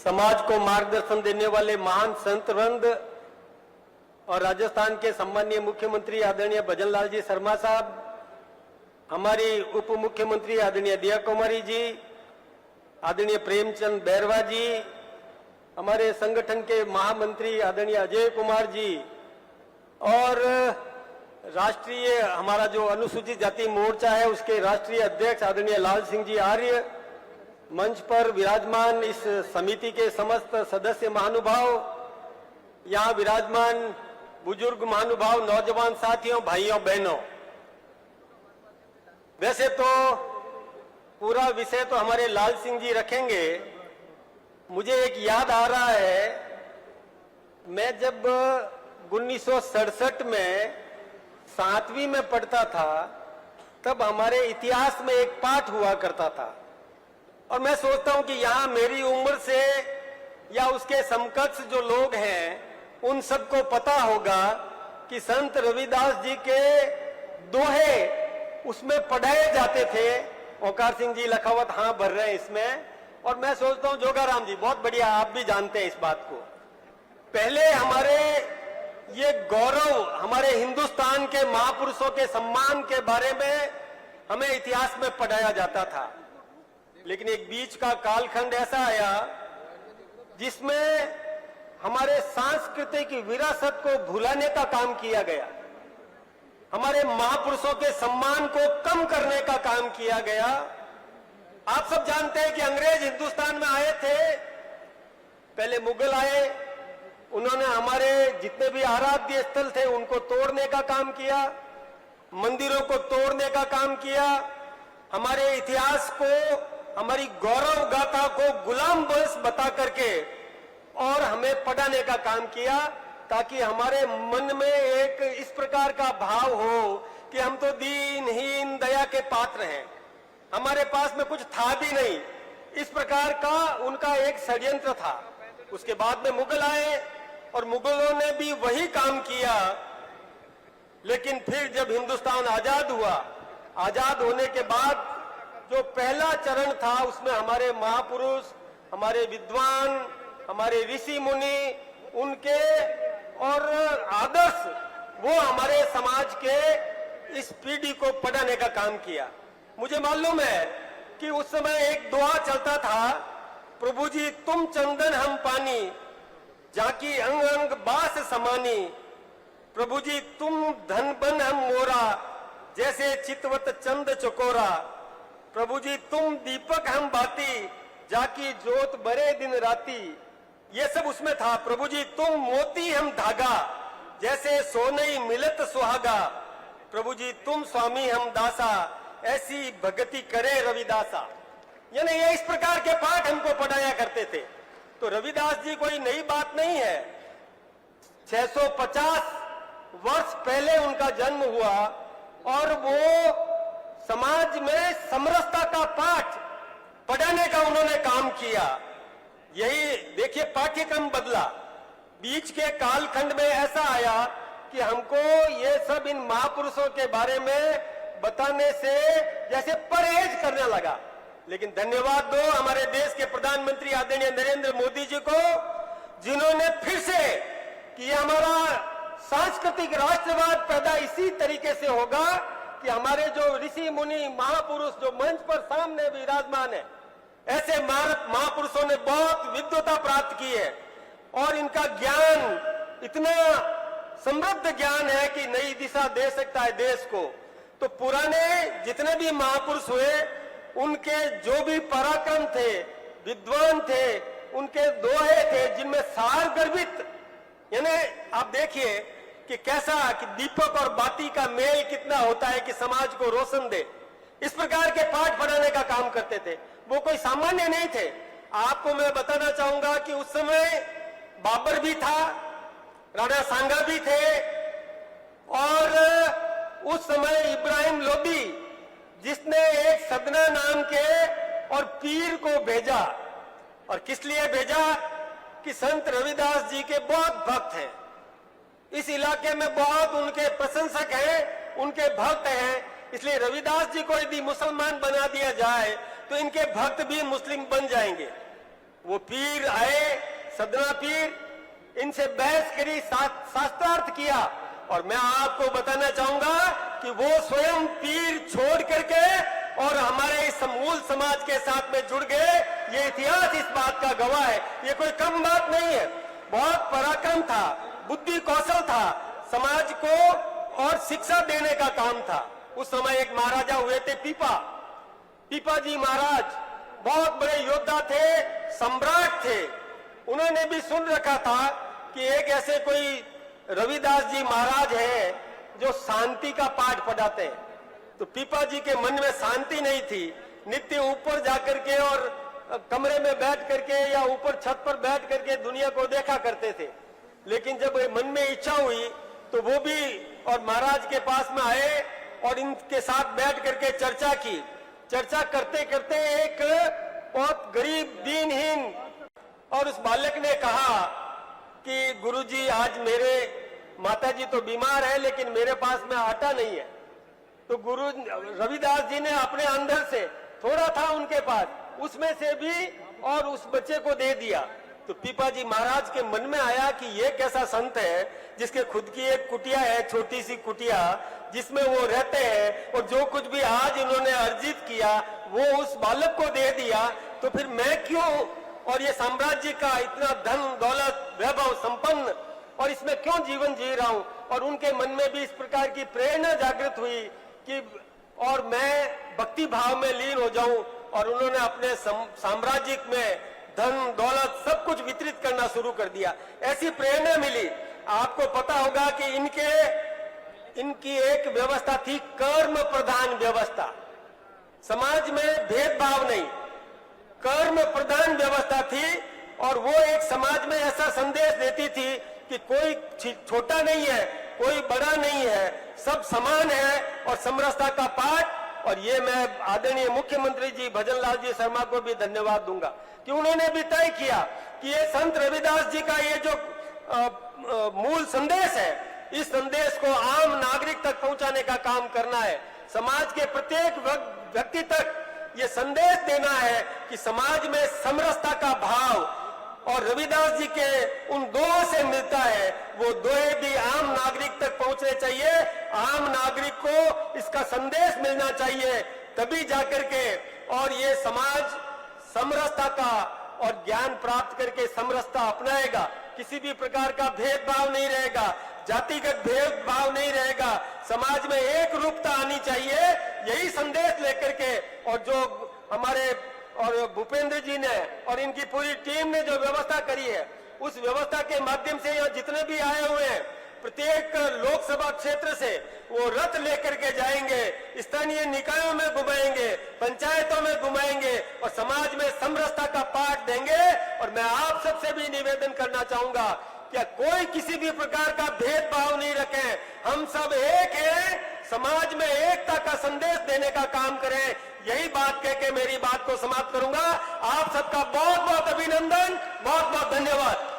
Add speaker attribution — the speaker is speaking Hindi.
Speaker 1: समाज को मार्गदर्शन देने वाले महान संत वृंद और राजस्थान के सम्मानीय मुख्यमंत्री आदरणीय भजनलाल जी शर्मा साहब, हमारी उप मुख्यमंत्री आदरणीय दिया कुमारी जी, आदरणीय प्रेमचंद बैरवा जी, हमारे संगठन के महामंत्री आदरणीय अजय कुमार जी और राष्ट्रीय हमारा जो अनुसूचित जाति मोर्चा है उसके राष्ट्रीय अध्यक्ष आदरणीय लाल सिंह जी आर्य, मंच पर विराजमान इस समिति के समस्त सदस्य महानुभाव, यहाँ विराजमान बुजुर्ग महानुभाव, नौजवान साथियों, भाइयों बहनों, वैसे तो पूरा विषय तो हमारे लाल सिंह जी रखेंगे। मुझे एक याद आ रहा है, मैं जब 1967 में 7वीं में पढ़ता था तब हमारे इतिहास में एक पाठ हुआ करता था और मैं सोचता हूं कि यहाँ मेरी उम्र से या उसके समकक्ष जो लोग हैं उन सबको पता होगा कि संत रविदास जी के दोहे उसमें पढ़ाए जाते थे। ओंकार सिंह जी लखावत हाँ भर रहे हैं इसमें, और मैं सोचता हूं जोगाराम जी बहुत बढ़िया, आप भी जानते हैं इस बात को। पहले हमारे ये गौरव, हमारे हिंदुस्तान के महापुरुषों के सम्मान के बारे में हमें इतिहास में पढ़ाया जाता था, लेकिन एक बीच का कालखंड ऐसा आया जिसमें हमारे सांस्कृतिक विरासत को भुलाने का काम किया गया, हमारे महापुरुषों के सम्मान को कम करने का काम किया गया। आप सब जानते हैं कि अंग्रेज हिंदुस्तान में आए थे, पहले मुगल आए, उन्होंने हमारे जितने भी आराध्य स्थल थे उनको तोड़ने का काम किया, मंदिरों को तोड़ने का काम किया, हमारे इतिहास को, हमारी गौरव गाथा को गुलाम वंश बता करके और हमें पढ़ाने का काम किया, ताकि हमारे मन में एक इस प्रकार का भाव हो कि हम तो दीनहीन दया के पात्र हैं, हमारे पास में कुछ था भी नहीं। इस प्रकार का उनका एक षड्यंत्र था। उसके बाद में मुगल आए और मुगलों ने भी वही काम किया, लेकिन फिर जब हिंदुस्तान आजाद हुआ, आजाद होने के बाद जो पहला चरण था उसमें हमारे महापुरुष, हमारे विद्वान, हमारे ऋषि मुनि, उनके और आदर्श वो हमारे समाज के इस पीढ़ी को पढ़ाने का काम किया। मुझे मालूम है कि उस समय एक दुआ चलता था, प्रभु जी तुम चंदन हम पानी, जाकी अंग अंग बास समानी, प्रभु जी तुम धन बन हम मोरा, जैसे चितवत चंद चकोरा, प्रभु जी तुम दीपक हम बाती, जाकी जोत बरे दिन राती। ये सब उसमें था। प्रभु जी तुम मोती हम धागा, जैसे सोनई मिलत सुहागा, प्रभु जी तुम स्वामी हम दासा, ऐसी भगति करे रविदासा। यानी ये इस प्रकार के पाठ हमको पढ़ाया करते थे। तो रविदास जी कोई नई बात नहीं है, 650 वर्ष पहले उनका जन्म हुआ और वो समाज में समरसता का पाठ पढ़ाने का उन्होंने काम किया। यही देखिए, पाठ्यक्रम बदला, बीच के कालखंड में ऐसा आया कि हमको ये सब इन महापुरुषों के बारे में बताने से जैसे परहेज करने लगा। लेकिन धन्यवाद दो हमारे देश के प्रधानमंत्री आदरणीय नरेंद्र मोदी जी को, जिन्होंने फिर से कि हमारा सांस्कृतिक राष्ट्रवाद पैदा इसी तरीके से होगा कि हमारे जो ऋषि मुनि महापुरुष जो मंच पर सामने विराजमान है, ऐसे महापुरुषों ने बहुत विद्वता प्राप्त की है और इनका ज्ञान इतना समृद्ध ज्ञान है कि नई दिशा दे सकता है देश को। तो पुराने जितने भी महापुरुष हुए, उनके जो भी पराक्रम थे, विद्वान थे, उनके दोहे थे जिनमें सार गर्भित, यानी आप देखिए कि कैसा कि दीपक और बाती का मेल कितना होता है कि समाज को रोशन दे। इस प्रकार के पाठ पढ़ाने का काम करते थे। वो कोई सामान्य नहीं थे। आपको मैं बताना चाहूंगा कि उस समय बाबर भी था, राणा सांगा भी थे और उस समय इब्राहिम लोदी, जिसने एक सदना नाम के और पीर को भेजा, और किस लिए भेजा कि संत रविदास जी के बहुत भक्त हैं, इस इलाके में बहुत उनके प्रशंसक हैं, उनके भक्त हैं, इसलिए रविदास जी को यदि मुसलमान बना दिया जाए तो इनके भक्त भी मुस्लिम बन जाएंगे। वो पीर आए, सदना पीर, इनसे बहस करी, शास्त्रार्थ किया, और मैं आपको बताना चाहूंगा कि वो स्वयं पीर छोड़ करके और हमारे इस मूल समाज के साथ में जुड़ गए। ये इतिहास इस बात का गवाह है। ये कोई कम बात नहीं है। बहुत पराक्रम था, बुद्धि कौशल था, समाज को और शिक्षा देने का काम था। उस समय एक महाराजा हुए थे पीपा जी महाराज, बहुत बड़े योद्धा थे, सम्राट थे। उन्होंने भी सुन रखा था कि एक ऐसे कोई रविदास जी महाराज हैं जो शांति का पाठ पढ़ाते हैं। तो पीपा जी के मन में शांति नहीं थी। नित्य ऊपर जाकर के और कमरे में बैठ करके या ऊपर छत पर बैठ करके दुनिया को देखा करते थे। लेकिन जब मन में इच्छा हुई तो वो भी और महाराज के पास में आए और इनके साथ बैठ करके चर्चा की। चर्चा करते करते एक बहुत गरीब दीनहीन और उस बालक ने कहा कि गुरुजी, आज मेरे माताजी तो बीमार है लेकिन मेरे पास में आटा नहीं है। तो गुरु रविदास जी ने अपने अंदर से, थोड़ा था उनके पास, उसमें से भी और उस बच्चे को दे दिया। तो पीपा जी महाराज के मन में आया कि ये कैसा संत है जिसके खुद की एक कुटिया है, छोटी सी कुटिया, जिसमें वो रहते हैं, और जो कुछ भी आज इन्होंने अर्जित किया वो उस बालक को दे दिया। तो फिर मैं क्यों, और ये साम्राज्य का इतना धन दौलत वैभव संपन्न, और इसमें क्यों जीवन जी रहा हूं। और उनके मन में भी इस प्रकार की प्रेरणा जागृत हुई कि और मैं भक्ति भाव में लीन हो जाऊं। और उन्होंने अपने साम्राज्य में धन दौलत सब कुछ वितरित करना शुरू कर दिया। ऐसी प्रेरणा मिली। आपको पता होगा कि इनकी एक व्यवस्था थी, कर्म प्रधान व्यवस्था। समाज में भेदभाव नहीं, कर्म प्रधान व्यवस्था थी। और वो एक समाज में ऐसा संदेश देती थी कि कोई छोटा नहीं है, कोई बड़ा नहीं है, सब समान है, और समरसता का पाठ। और ये मैं आदरणीय मुख्यमंत्री जी भजनलाल जी शर्मा को भी धन्यवाद दूंगा कि उन्होंने भी तय किया कि ये संत रविदास जी का ये जो मूल संदेश है, इस संदेश को आम नागरिक तक पहुंचाने का काम करना है। समाज के प्रत्येक व्यक्ति तक ये संदेश देना है कि समाज में समरसता का भाव, और रविदास जी के उन दोहों से मिलता है, वो दोहे भी आम नागरिक तक पहुंचने चाहिए। आम नागरिक को इसका संदेश मिलना चाहिए, तभी जाकर के और ये समाज समरसता का और ज्ञान प्राप्त करके समरसता अपनाएगा। किसी भी प्रकार का भेदभाव नहीं रहेगा, जातिगत भेदभाव नहीं रहेगा, समाज में एक रूपता आनी चाहिए। यही संदेश लेकर के, और जो हमारे और भूपेंद्र जी ने और इनकी पूरी टीम ने जो व्यवस्था करी है, उस व्यवस्था के माध्यम से यहाँ जितने भी आए हुए हैं, प्रत्येक लोकसभा क्षेत्र से वो रथ लेकर के जाएंगे, स्थानीय निकायों में घुमाएंगे, पंचायतों में घुमाएंगे, और समाज में समरसता का पाठ देंगे। और मैं आप सबसे भी निवेदन करना चाहूंगा कि कोई किसी भी प्रकार का भेदभाव नहीं रखें, हम सब एक हैं, समाज में एकता का संदेश देने का काम करें। यही बात कह के मेरी बात को समाप्त करूंगा। आप सबका बहुत बहुत अभिनंदन, बहुत बहुत धन्यवाद।